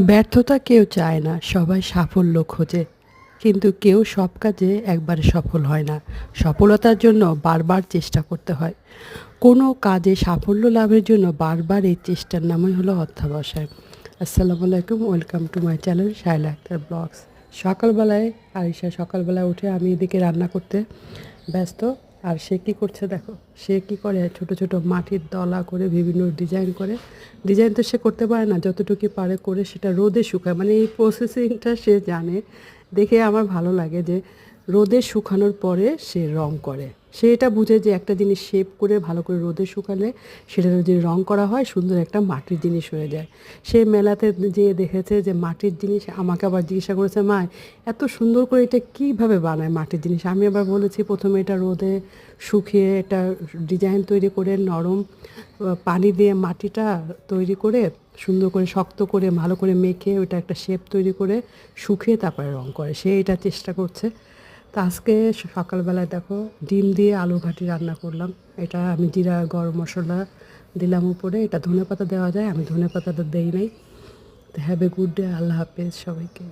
ব্যর্থতা কেউ চায় না, সবাই সাফল্য খোঁজে। কিন্তু কেউ সব কাজে একবারে সফল হয় না। সফলতার জন্য বারবার চেষ্টা করতে হয়। কোনো কাজে সাফল্য লাভের জন্য বারবার এই চেষ্টার নামই হলো অধ্যবসায়। আসসালামু আলাইকুম, welcome to my channel Shaila Akter blogs. সকালবেলায় আরিশা সকালবেলায় উঠে আমি এদিকে রান্না করতে ব্যস্ত। আর সে কী করছে দেখো, সে কী করে ছোট ছোট মাটির দলা করে বিভিন্ন ডিজাইন করে। ডিজাইন তো সে করতে পারে না, যতটুকু পারে করে সেটা রোদে শুকায়, মানে এই প্রসেসিংটা সে জানে। দেখে আমার ভালো লাগে যে রোদে শুকানোর পরে সে রং করে। সে এটা বুঝে যে একটা জিনিস শেপ করে ভালো করে রোদে শুকালে সেটা যদি রং করা হয় সুন্দর একটা মাটির জিনিস হয়ে যায়। সে মেলাতে যেয়ে দেখেছে যে মাটির জিনিস, আমাকে আবার জিজ্ঞাসা করেছে, মা এত সুন্দর করে এটা কীভাবে বানায় মাটির জিনিস। আমি আবার বলেছি প্রথমে এটা রোদে শুকিয়ে এটা ডিজাইন তৈরি করে নরম পানি দিয়ে মাটিটা তৈরি করে সুন্দর করে শক্ত করে ভালো করে মেখে ওটা একটা শেপ তৈরি করে শুকিয়ে তারপরে রং করে। সে এটা চেষ্টা করছে। তো আজকে সকালবেলায় দেখো ডিম দিয়ে আলু ঘাটি রান্না করলাম। এটা আমি জিরা গরম মশলা দিলাম উপরে, এটা ধনেপাতা দেওয়া যায়, আমি ধনেপাতাটা দেই নাই। তো হ্যাভ এ গুড ডে, আল্লাহ হাফেজ সবাইকে।